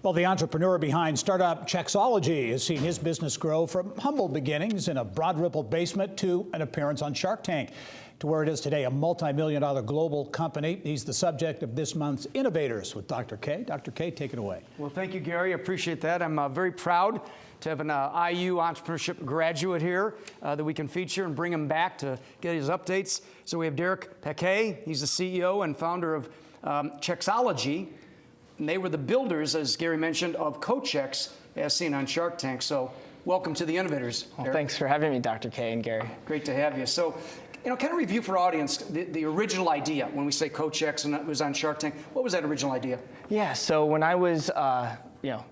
Well, the entrepreneur behind startup Chexology has seen his business grow from humble beginnings in a Broad Ripple basement to an appearance on Shark Tank to where it is today, a multi-million-dollar global company. He's the subject of this month's INnovators with Dr. K. Dr. K, take it away. Well, thank you, Gary. I appreciate that. I'm very proud to have an IU entrepreneurship graduate here that we can feature and bring him back to get his updates. So we have Derek Pacqué. He's the CEO and founder of Chexology. And they were the builders, as Gary mentioned, of Cochex, as seen on Shark Tank. So welcome to the INnovators. Well, thanks for having me, Dr. K and Gary. Great to have you. So, kind of review for our audience the original idea when we say Cochex and it was on Shark Tank. What was that original idea? Yeah, so when I was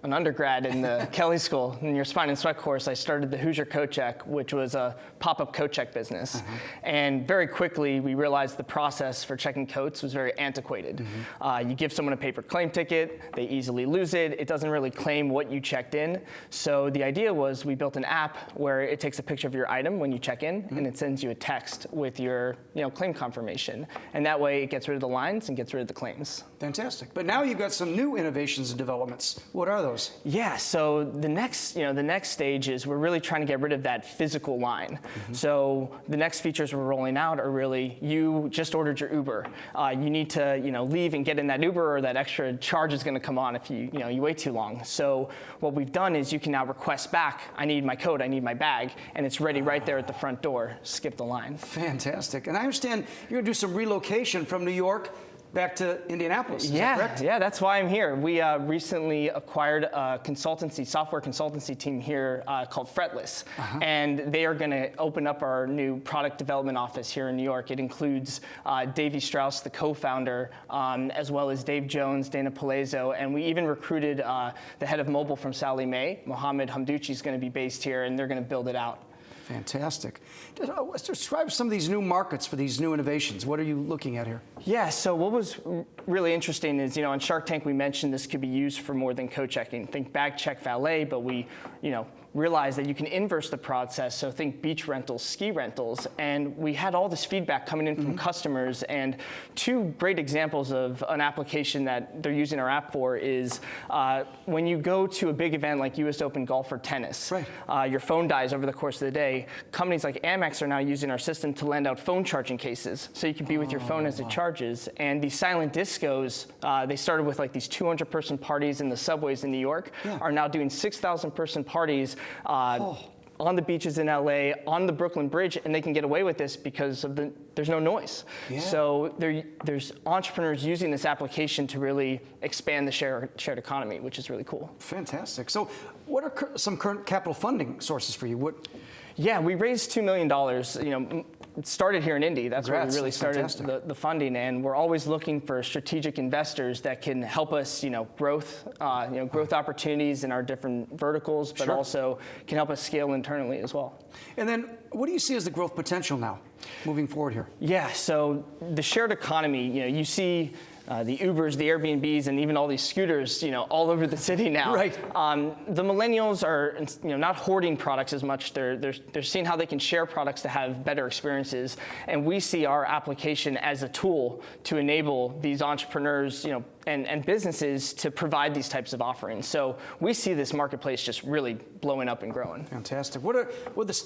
an undergrad in the Kelly School, in your spine and sweat course, I started the Hoosier Coat Check, which was a pop-up coat check business. And very quickly, we realized the process for checking coats was very antiquated. You give someone a paper claim ticket, they easily lose it. It doesn't really claim what you checked in. So the idea was we built an app where it takes a picture of your item when you check in, and it sends you a text with your claim confirmation. And that way, it gets rid of the lines and gets rid of the claims. Fantastic. But now you've got some new innovations and developments. What are those? Yeah, so the next stage is we're really trying to get rid of that physical line. So the next features we're rolling out are really, you just ordered your Uber. You need to leave and get in that Uber, or that extra charge is going to come on if you wait too long. So what we've done is you can now request back, I need my coat, I need my bag, and it's ready right there at the front door. Skip the line. Fantastic. And I understand you're going to do some relocation from New York back to Indianapolis, is that correct? Yeah, that's why I'm here. We recently acquired a software consultancy team here called Fretless, and they are going to open up our new product development office here in New York. It includes Davey Strauss, the co-founder, as well as Dave Jones, Dana Palazzo, and we even recruited the head of mobile from Sallie Mae. Mohammed Hamdouchi is going to be based here, and they're going to build it out. Fantastic. Describe some of these new markets for these new innovations. What are you looking at here? Yeah, so what was really interesting is, on Shark Tank we mentioned this could be used for more than coat checking. Think bag check, valet, but we, realized that you can inverse the process, so think beach rentals, ski rentals, and we had all this feedback coming in from customers, and two great examples of an application that they're using our app for is when you go to a big event like US Open golf or tennis, your phone dies over the course of the day. Companies like Amex are now using our system to lend out phone charging cases, so you can be with your phone as it charges. And these silent discos, they started with like these 200-person parties in the subways in New York, are now doing 6,000-person parties on the beaches in LA, on the Brooklyn Bridge, and they can get away with this because of there's no noise. So there's entrepreneurs using this application to really expand the shared economy, which is really cool. Fantastic. So what are some current capital funding sources for you? Yeah, we raised $2 million. It started here in Indy. That's where we really started the funding, and we're always looking for strategic investors that can help us, growth opportunities in our different verticals, but also can help us scale internally as well. And then, what do you see as the growth potential now, moving forward here? Yeah, so the shared economy, you see the Ubers, the Airbnbs, and even all these scooters, all over the city now. The millennials are, not hoarding products as much. They're seeing how they can share products to have better experiences, and we see our application as a tool to enable these entrepreneurs, and businesses to provide these types of offerings. So we see this marketplace just really blowing up and growing. Fantastic. What are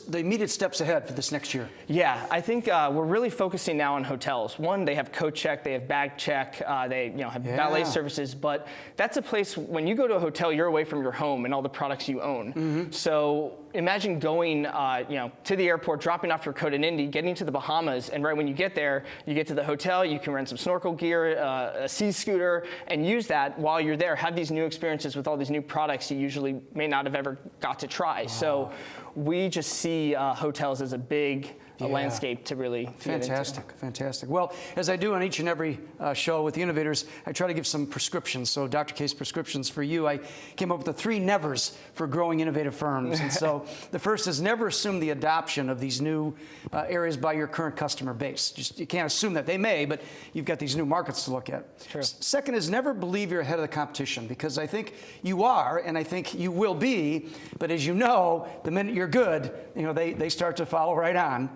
the immediate steps ahead for this next year? Yeah, I think we're really focusing now on hotels. One, they have coat check, they have bag check, they have valet services, but that's a place, when you go to a hotel, you're away from your home and all the products you own. So imagine going to the airport, dropping off your coat in Indy, getting to the Bahamas, and right when you get there, you get to the hotel, you can rent some snorkel gear, a sea scooter, and use that while you're there. Have these new experiences with all these new products you usually may not have ever got to try. So we just see hotels as a big landscape to really Fantastic. Well, as I do on each and every show with the INnovators, I try to give some prescriptions. So Dr. K's prescriptions for you, I came up with the 3 nevers for growing innovative firms. And so the first is never assume the adoption of these new areas by your current customer base. You can't assume that. They may, but you've got these new markets to look at. Second is never believe you're ahead of the competition, because I think you are, and I think you will be, but as you know, the minute you're good, they start to follow right on.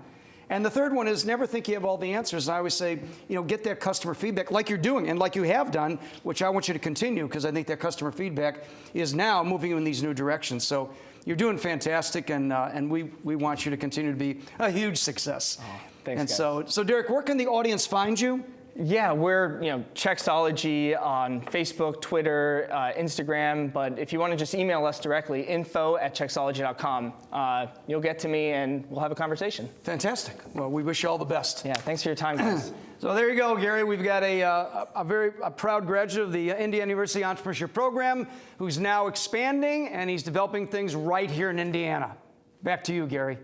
And the third one is never think you have all the answers. I always say, get that customer feedback like you're doing and like you have done, which I want you to continue because I think that customer feedback is now moving you in these new directions. So you're doing fantastic, and we want you to continue to be a huge success. Oh, thanks, and guys. so Derek, where can the audience find you? Yeah, we're Checksology on Facebook, Twitter, Instagram. But if you want to just email us directly, info@checksology.com, you'll get to me and we'll have a conversation. Fantastic. Well, we wish you all the best. Yeah, thanks for your time, guys. So there you go, Gary. We've got a very proud graduate of the Indiana University Entrepreneurship Program who's now expanding, and he's developing things right here in Indiana. Back to you, Gary.